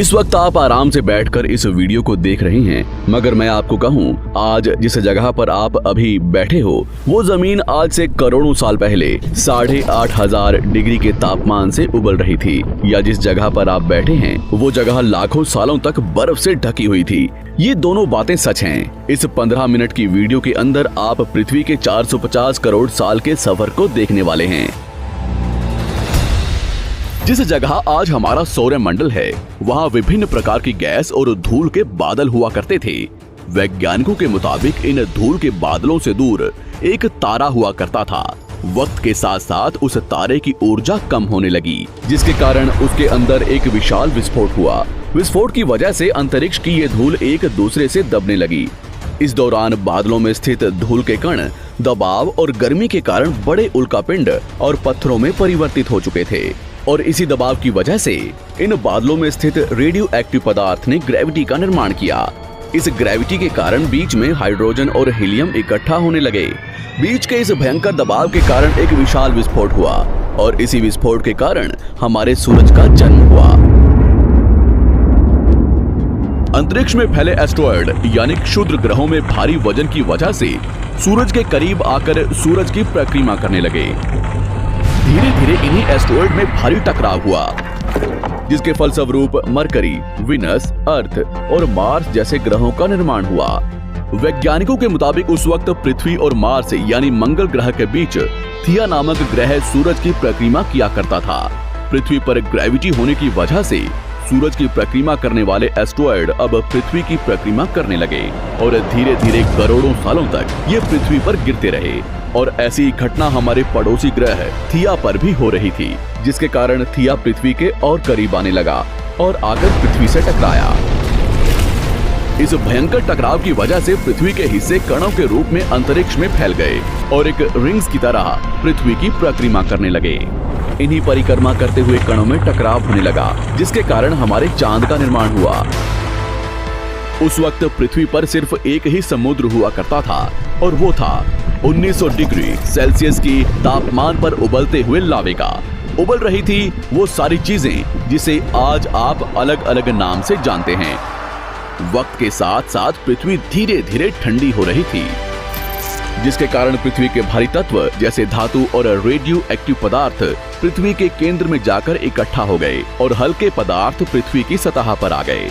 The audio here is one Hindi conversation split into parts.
इस वक्त आप आराम से बैठकर इस वीडियो को देख रहे हैं, मगर मैं आपको कहूं, आज जिस जगह पर आप अभी बैठे हो वो जमीन आज से करोड़ों साल पहले 8,500 डिग्री के तापमान से उबल रही थी, या जिस जगह पर आप बैठे हैं वो जगह लाखों सालों तक बर्फ से ढकी हुई थी। ये दोनों बातें सच हैं। इस 15 मिनट की वीडियो के अंदर आप पृथ्वी के 450 करोड़ साल के सफर को देखने वाले हैं। जिस जगह आज हमारा सौरमंडल है वहाँ विभिन्न प्रकार की गैस और धूल के बादल हुआ करते थे। वैज्ञानिकों के मुताबिक इन धूल के बादलों से दूर एक तारा हुआ करता था। वक्त के साथ साथ उस तारे की ऊर्जा कम होने लगी, जिसके कारण उसके अंदर एक विशाल विस्फोट हुआ। विस्फोट की वजह से अंतरिक्ष की ये धूल एक दूसरे से दबने लगी। इस दौरान बादलों में स्थित धूल के कण दबाव और गर्मी के कारण बड़े उल्कापिंड और पत्थरों में परिवर्तित हो चुके थे, और इसी दबाव की वजह से इन बादलों में स्थित रेडियो एक्टिव पदार्थ ने ग्रेविटी का निर्माण किया। इस ग्रेविटी के कारण बीच में हाइड्रोजन और हीलियम इकट्ठा होने लगे। बीच के इस भयंकर दबाव के कारण एक विशाल विस्फोट हुआ, और इसी विस्फोट के कारण हमारे सूरज का जन्म हुआ। अंतरिक्ष में फैले एस्टेरॉयड यानी क्षुद्र ग्रहों में भारी वजन की वजह से सूरज के करीब आकर सूरज की परिक्रमा करने लगे। धीरे धीरे इन्हीं एस्टेरॉयड में भारी टकराव हुआ, जिसके फलस्वरूप मरकरी, विनस, अर्थ और मार्स जैसे ग्रहों का निर्माण हुआ। वैज्ञानिकों के मुताबिक उस वक्त पृथ्वी और मार्स यानी मंगल ग्रह के बीच थिया नामक ग्रह सूरज की परिक्रमा किया करता था। पृथ्वी पर ग्रेविटी होने की वजह से सूरज की परिक्रमा करने वाले एस्टेरॉयड अब पृथ्वी की परिक्रमा करने लगे, और धीरे धीरे करोड़ों सालों तक ये पृथ्वी पर गिरते रहे। और ऐसी घटना हमारे पड़ोसी ग्रह थिया पर भी हो रही थी, जिसके कारण थिया पृथ्वी के और करीब आने लगा और आकर पृथ्वी से टकराया। इस भयंकर टकराव की वजह से पृथ्वी के हिस्से कणों के रूप में अंतरिक्ष में फैल गए और एक रिंग्स की तरह पृथ्वी की परिक्रमा करने लगे। इन्हीं परिक्रमा करते हुए कणों में टकराव होने लगा, जिसके कारण हमारे चांद का निर्माण हुआ। उस वक्त पृथ्वी पर सिर्फ एक ही समुद्र हुआ करता था, और वो था 1900 डिग्री सेल्सियस की तापमान पर उबलते हुए लावे का। उबल रही थी वो सारी चीजें जिसे आज आप अलग अलग नाम से जानते हैं। वक्त के साथ साथ पृथ्वी धीरे धीरे ठंडी हो रही थी, जिसके कारण पृथ्वी के भारी तत्व जैसे धातु और रेडियो एक्टिव पदार्थ पृथ्वी के केंद्र में जाकर इकट्ठा हो गए और हल्के पदार्थ पृथ्वी की सतह पर आ गए।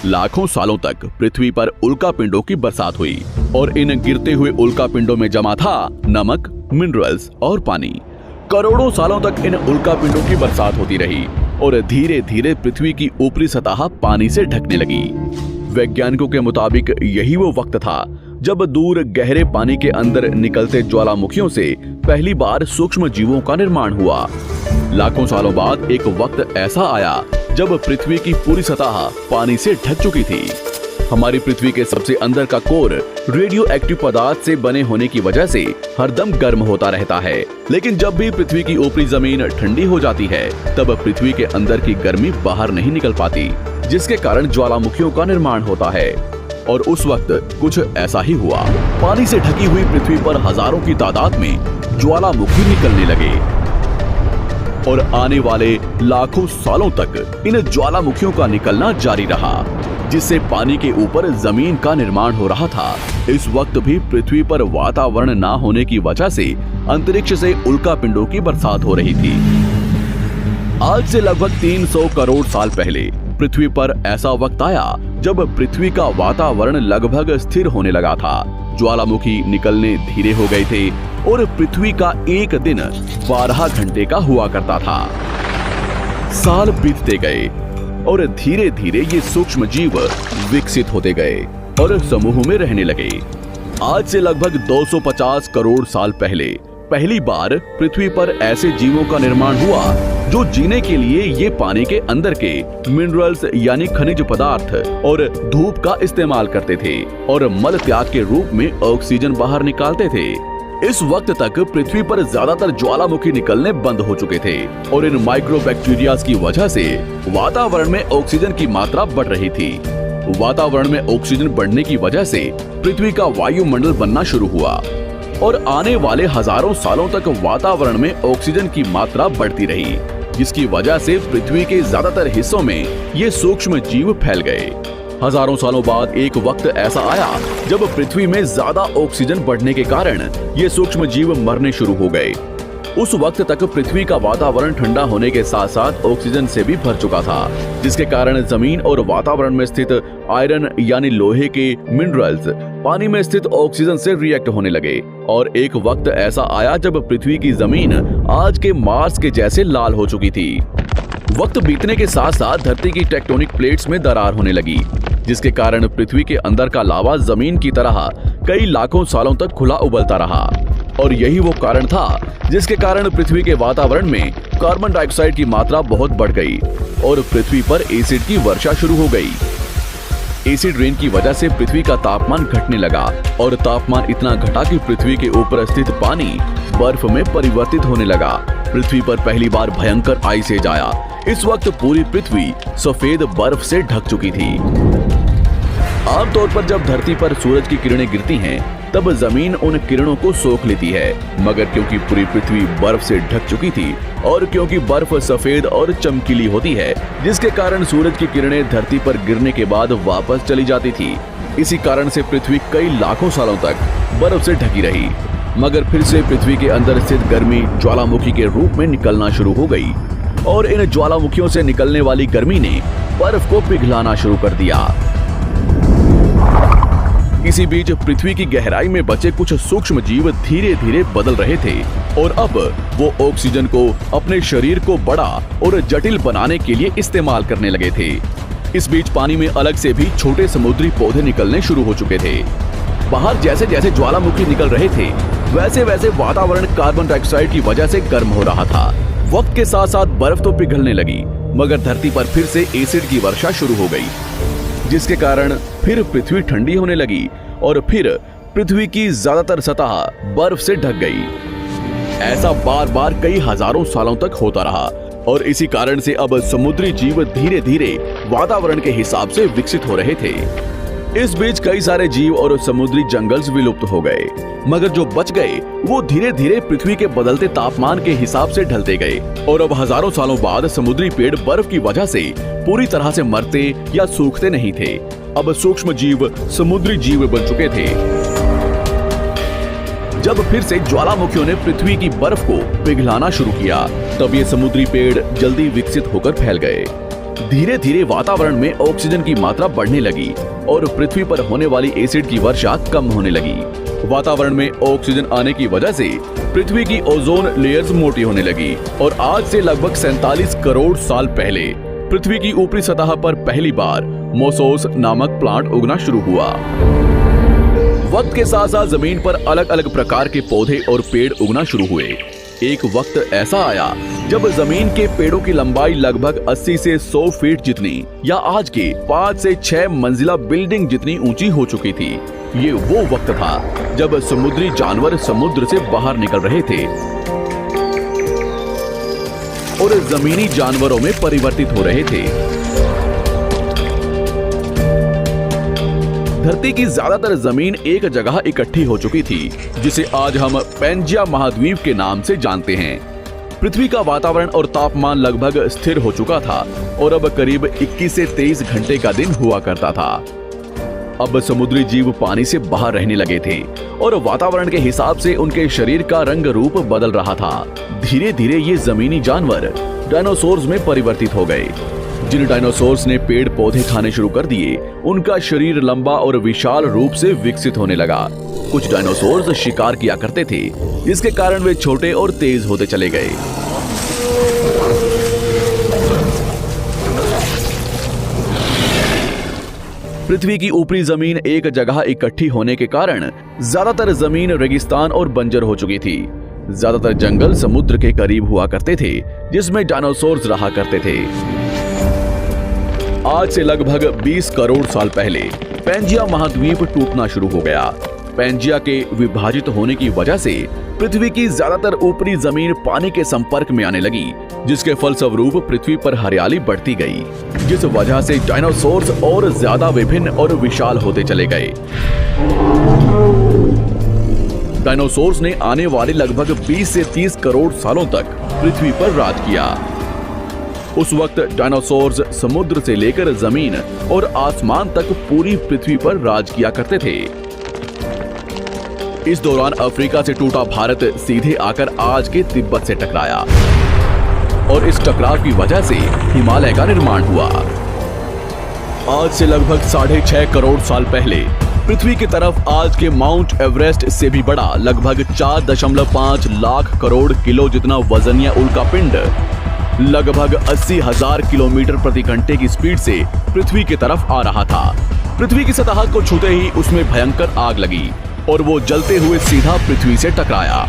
लाखों सालों तक पृथ्वी पर उल्कापिंडों की बरसात हुई, और इन गिरते हुए उल्कापिंडों में जमा था नमक, मिनरल्स और पानी। करोड़ों सालों तक इन उल्कापिंडों की बरसात होती रही, और धीरे धीरे पृथ्वी की ऊपरी सतह पानी से ढकने लगी। वैज्ञानिकों के मुताबिक यही वो वक्त था जब दूर गहरे पानी के अंदर निकलते ज्वालामुखियों से पहली बार सूक्ष्म जीवों का निर्माण हुआ। लाखों सालों बाद एक वक्त ऐसा आया जब पृथ्वी की पूरी सतह पानी से ढक चुकी थी। हमारी पृथ्वी के सबसे अंदर का कोर रेडियो एक्टिव पदार्थ से बने होने की वजह से हरदम गर्म होता रहता है, लेकिन जब भी पृथ्वी की ऊपरी जमीन ठंडी हो जाती है तब पृथ्वी के अंदर की गर्मी बाहर नहीं निकल पाती, जिसके कारण ज्वालामुखियों का निर्माण होता है। और उस वक्त कुछ ऐसा ही हुआ। पानी से ढकी हुई पृथ्वी पर हजारों की तादाद में ज्वालामुखी निकलने लगे, और आने वाले लाखों सालों तक इन ज्वालामुखियों का निकलना जारी रहा, जिससे पानी के ऊपर जमीन का निर्माण हो रहा था। इस वक्त भी पृथ्वी पर वातावरण ना होने की वजह से अंतरिक्ष से उल्कापिंडों की बरसात हो रही थी। आज से लगभग 300 करोड़ साल पहले पृथ्वी पर ऐसा वक्त आया जब पृथ्वी का वातावरण लगभग स्थिर होने लगा था। ज्वालामुखी निकलने धीरे हो गए थे, और पृथ्वी का एक दिन 12 घंटे का हुआ करता था। साल बीतते गए, और धीरे धीरे ये सूक्ष्म जीव विकसित होते गए और समूह में रहने लगे। आज से लगभग 250 करोड़ साल पहले पहली बार पृथ्वी पर ऐसे जीवों का निर्माण हुआ जो जीने के लिए ये पानी के अंदर के मिनरल्स यानी खनिज पदार्थ और धूप का इस्तेमाल करते थे, और मल त्याग के रूप में ऑक्सीजन बाहर निकालते थे। इस वक्त तक पृथ्वी पर ज्यादातर ज्वालामुखी निकलने बंद हो चुके थे, और इन माइक्रोबैक्टीरियाज की वजह से वातावरण में ऑक्सीजन की मात्रा बढ़ रही थी। वातावरण में ऑक्सीजन बढ़ने की वजह से पृथ्वी का वायुमंडल बनना शुरू हुआ, और आने वाले हजारों सालों तक वातावरण में ऑक्सीजन की मात्रा बढ़ती रही। जिसकी वजह से पृथ्वी के ज्यादातर हिस्सों में ये सूक्ष्म जीव फैल गए। हजारों सालों बाद एक वक्त ऐसा आया जब पृथ्वी में ज्यादा ऑक्सीजन बढ़ने के कारण ये सूक्ष्म जीव मरने शुरू हो गए। उस वक्त तक पृथ्वी का वातावरण ठंडा होने के साथ साथ ऑक्सीजन से भी भर चुका था, जिसके कारण जमीन और वातावरण में स्थित आयरन यानी लोहे के मिनरल्स पानी में स्थित ऑक्सीजन से रिएक्ट होने लगे। और एक वक्त ऐसा आया जब पृथ्वी की जमीन आज के मार्स के जैसे लाल हो चुकी थी। वक्त बीतने के साथ साथ धरती की टेक्टोनिक प्लेट्स में दरार होने लगी, जिसके कारण पृथ्वी के अंदर का लावा जमीन की तरह कई लाखों सालों तक खुला उबलता रहा। और यही वो कारण था जिसके कारण पृथ्वी के वातावरण में कार्बन डाइऑक्साइड की मात्रा बहुत बढ़ गई और पृथ्वी पर एसिड की वर्षा शुरू हो गई। एसिड रेन की वजह से पृथ्वी का तापमान घटने लगा और तापमान इतना घटा कि पृथ्वी के ऊपर स्थित पानी बर्फ में परिवर्तित होने लगा। पृथ्वी पर पहली बार भयंकर आइस एज आया। इस वक्त पूरी पृथ्वी सफेद बर्फ से ढक चुकी थी। आमतौर पर जब धरती पर सूरज की किरणें गिरती हैं, तब जमीन उन किरणों को सोख लेती है, मगर क्योंकि पूरी पृथ्वी बर्फ से ढक चुकी थी और क्योंकि बर्फ सफेद और चमकीली होती है, जिसके कारण सूरज की किरणें धरती पर गिरने के बाद वापस चली जाती थी। इसी कारण से पृथ्वी कई लाखों सालों तक बर्फ से ढकी रही, मगर फिर से पृथ्वी के अंदर स्थित गर्मी ज्वालामुखी के रूप में निकलना शुरू हो गई और इन ज्वालामुखियों से निकलने वाली गर्मी ने बर्फ को पिघलाना शुरू कर दिया। इसी बीच पृथ्वी की गहराई में बचे कुछ सूक्ष्म जीव धीरे धीरे बदल रहे थे और अब वो ऑक्सीजन को अपने शरीर को बड़ा और जटिल बनाने के लिए इस्तेमाल करने लगे थे। इस बीच पानी में अलग से भी छोटे समुद्री पौधे निकलने शुरू हो चुके थे। बाहर जैसे जैसे ज्वालामुखी निकल रहे थे, वैसे वैसे वातावरण कार्बन डाइऑक्साइड की वजह से गर्म हो रहा था। वक्त के साथ साथ बर्फ तो पिघलने लगी, मगर धरती पर फिर से एसिड की वर्षा शुरू हो गई, जिसके कारण फिर पृथ्वी ठंडी होने लगी और फिर पृथ्वी की ज्यादातर सतह बर्फ से ढक गई। ऐसा बार बार कई हजारों सालों तक होता रहा और इसी कारण से अब समुद्री जीव धीरे धीरे वातावरण के हिसाब से विकसित हो रहे थे। इस बीच कई सारे जीव और समुद्री जंगल्स विलुप्त हो गए, मगर जो बच गए वो धीरे धीरे पृथ्वी के बदलते तापमान के हिसाब से ढलते गए और अब हजारों सालों बाद समुद्री पेड़ बर्फ की वजह से पूरी तरह से मरते या सूखते नहीं थे। अब सूक्ष्म जीव समुद्री जीव बन चुके थे। जब फिर से ज्वालामुखियों ने पृथ्वी की बर्फ को पिघलाना शुरू किया, तब ये समुद्री पेड़ जल्दी विकसित होकर फैल गए। धीरे धीरे वातावरण में ऑक्सीजन की मात्रा बढ़ने लगी और पृथ्वी पर होने वाली एसिड की वर्षा कम होने लगी। वातावरण में ऑक्सीजन आने की वजह से पृथ्वी की ओजोन लेयर्स मोटी होने लगी और आज से लगभग 47 करोड़ साल पहले पृथ्वी की ऊपरी सतह पर पहली बार मोसोस नामक प्लांट उगना शुरू हुआ। वक्त के साथ साथ जमीन पर अलग अलग प्रकार के पौधे और पेड़ उगना शुरू हुए। एक वक्त ऐसा आया जब जमीन के पेड़ों की लंबाई लगभग 80 से 100 फीट जितनी या आज के 5 से 6 मंजिला बिल्डिंग जितनी ऊंची हो चुकी थी। ये वो वक्त था जब समुद्री जानवर समुद्र से बाहर निकल रहे थे और जमीनी जानवरों में परिवर्तित हो रहे थे। धरती की ज्यादातर जमीन एक जगह इकट्ठी हो चुकी थी, जिसे आज हम पैंजिया महाद्वीप के नाम से जानते हैं। पृथ्वी का वातावरण और तापमान लगभग स्थिर हो चुका था और अब करीब 21 से 23 घंटे का दिन हुआ करता था। अब समुद्री जीव पानी से बाहर रहने लगे थे और वातावरण के हिसाब से उनके शरीर का रंग रूप बदल रहा था। धीरे धीरे ये जमीनी जानवर डायनासोर्स में परिवर्तित हो गए। जिन डायनासोर्स ने पेड़ पौधे खाने शुरू कर दिए, उनका शरीर लंबा और विशाल रूप से विकसित होने लगा। कुछ डायनासोर्स शिकार किया करते थे, जिसके कारण वे छोटे और तेज होते चले गए। पृथ्वी की ऊपरी जमीन एक जगह इकट्ठी होने के कारण ज्यादातर जमीन रेगिस्तान और बंजर हो चुकी थी। ज्यादातर जंगल समुद्र के करीब हुआ करते थे, जिसमें डायनासोर्स रहा करते थे। आज से लगभग 20 करोड़ साल पहले पैंजिया महाद्वीप टूटना शुरू हो गया। पैंजिया के विभाजित होने की वजह से पृथ्वी की ज्यादातर ऊपरी जमीन पानी के संपर्क में आने लगी, जिसके फलस्वरूप पृथ्वी पर हरियाली बढ़ती गई, जिस वजह से डायनासोर्स और ज्यादा विभिन्न और विशाल होते चले गए। डायनासोर्स ने आने वाले लगभग 20 से 30 करोड़ सालों तक पृथ्वी पर राज किया। उस वक्त डायनासोर्स समुद्र से लेकर जमीन और आसमान तक पूरी पृथ्वी पर राज किया करते थे। इस दौरान अफ्रीका से टूटा भारत सीधे आकर आज के तिब्बत से टकराया और इस टकराव की वजह से हिमालय का निर्माण हुआ। आज से लगभग 6.5 करोड़ साल पहले पृथ्वी की तरफ आज के माउंट एवरेस्ट से भी बड़ा लगभग 4.5 लाख करोड़ किलो जितना वजनिया उल्कापिंड लगभग 80,000 किलोमीटर प्रति घंटे की स्पीड से पृथ्वी की तरफ आ रहा था। पृथ्वी की सतह को छूते ही उसमें भयंकर आग लगी और वो जलते हुए सीधा पृथ्वी से टकराया।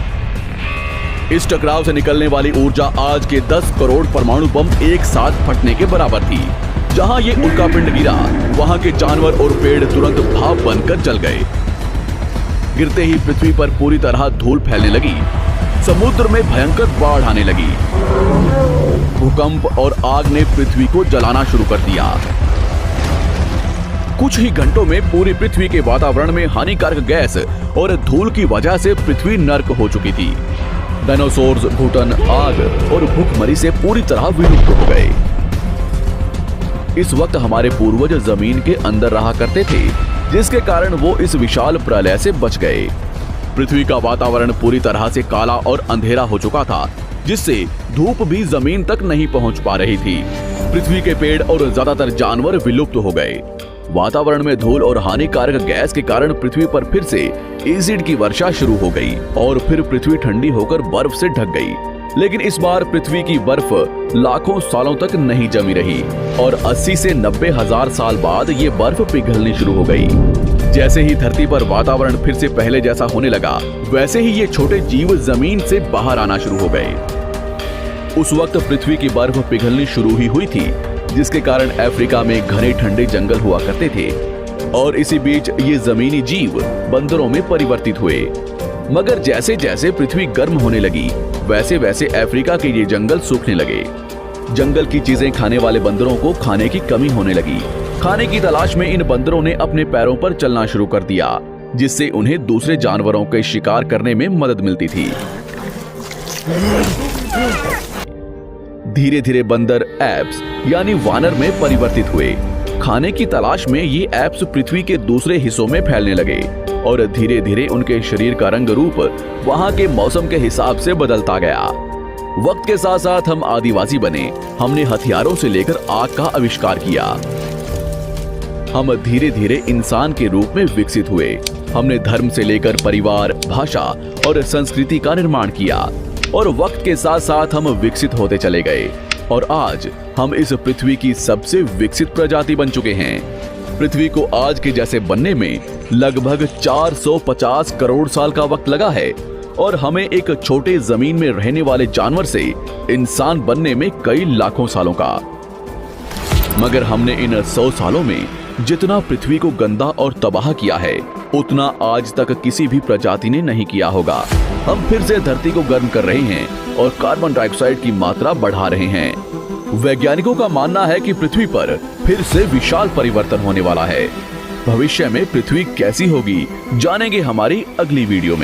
इस टकराव से निकलने वाली ऊर्जा आज के 10 करोड़ परमाणु बम एक साथ फटने के बराबर थी। जहां ये उल्कापिंड गिरा, वहां के जानवर और पेड़ तुरंत भाप बनकर जल गए। गिरते ही पृथ्वी पर पूरी तरह धूल फैलने लगी, समुद्र में भयंकर बाढ़ आने लगी। भूकंप और आग ने पृथ्वी को जलाना शुरू कर दिया। कुछ ही घंटों में पूरी पृथ्वी के वातावरण में हानिकारक गैस और धूल की वजह से पृथ्वी नर्क हो चुकी थी। डायनासोर्स घुटन, आग और भूखमरी से पूरी तरह विलुप्त हो गए। इस वक्त हमारे पूर्वज जमीन के अंदर रहा करते थे, जिसके कारण वो इस विशाल प्रलय से बच गए। पृथ्वी का वातावरण पूरी तरह से काला और अंधेरा हो चुका था, जिससे धूप भी जमीन तक नहीं पहुंच पा रही थी। पृथ्वी के पेड़ और ज्यादातर जानवर विलुप्त हो गए। वातावरण में धूल और हानिकारक गैस के कारण पृथ्वी पर फिर से एसिड की वर्षा शुरू हो गई और फिर पृथ्वी ठंडी होकर बर्फ से ढक गई। लेकिन इस बार पृथ्वी की बर्फ लाखों सालों तक नहीं जमी रही और 80 से 90 हजार साल बाद ये बर्फ पिघलनी शुरू हो गई। जैसे ही धरती पर वातावरण फिर से पहले जैसा होने लगा, वैसे ही ये छोटे जीव जमीन से बाहर आना शुरू हो गए। उस वक्त पृथ्वी की बर्फ पिघलनी शुरू ही हुई थी, जिसके कारण अफ्रीका में घने ठंडे जंगल हुआ करते थे और इसी बीच ये जमीनी जीव बंदरों में परिवर्तित हुए। मगर जैसे जैसे पृथ्वी गर्म होने लगी, वैसे वैसे अफ्रीका के ये जंगल सूखने लगे। जंगल की चीजें खाने वाले बंदरों को खाने की कमी होने लगी। खाने की तलाश में इन बंदरों ने अपने पैरों पर चलना शुरू कर दिया, जिससे उन्हें दूसरे जानवरों के शिकार करने में मदद मिलती थी। धीरे धीरे बंदर एप्स यानी वानर में परिवर्तित हुए। खाने की तलाश में ये एप्स पृथ्वी के दूसरे हिस्सों में फैलने लगे और धीरे धीरे उनके शरीर का रंग रूप वहां के मौसम के हिसाब से बदलता गया। वक्त के साथ साथ हम आदिवासी बने। हमने हथियारों से लेकर आग का आविष्कार किया। हम धीरे धीरे इंसान के रूप में विकसित हुए। हमने धर्म से लेकर परिवार, भाषा और संस्कृति का निर्माण किया और वक्त के साथ साथ हम विकसित होते चले गए और आज हम इस पृथ्वी की सबसे विकसित प्रजाति बन चुके हैं। पृथ्वी को आज के जैसे बनने में लगभग 450 करोड़ साल का वक्त लगा है और हमें एक छोटे जमीन में रहने वाले जानवर से इंसान बनने में कई लाखों सालों का। मगर हमने इन 100 सालों में जितना पृथ्वी को गंदा और तबाह किया है, उतना आज तक किसी भी प्रजाति ने नहीं किया होगा। हम फिर से धरती को गर्म कर रहे हैं और कार्बन डाइऑक्साइड की मात्रा बढ़ा रहे हैं। वैज्ञानिकों का मानना है कि पृथ्वी पर फिर से विशाल परिवर्तन होने वाला है। भविष्य में पृथ्वी कैसी होगी, जानेंगे हमारी अगली वीडियो में।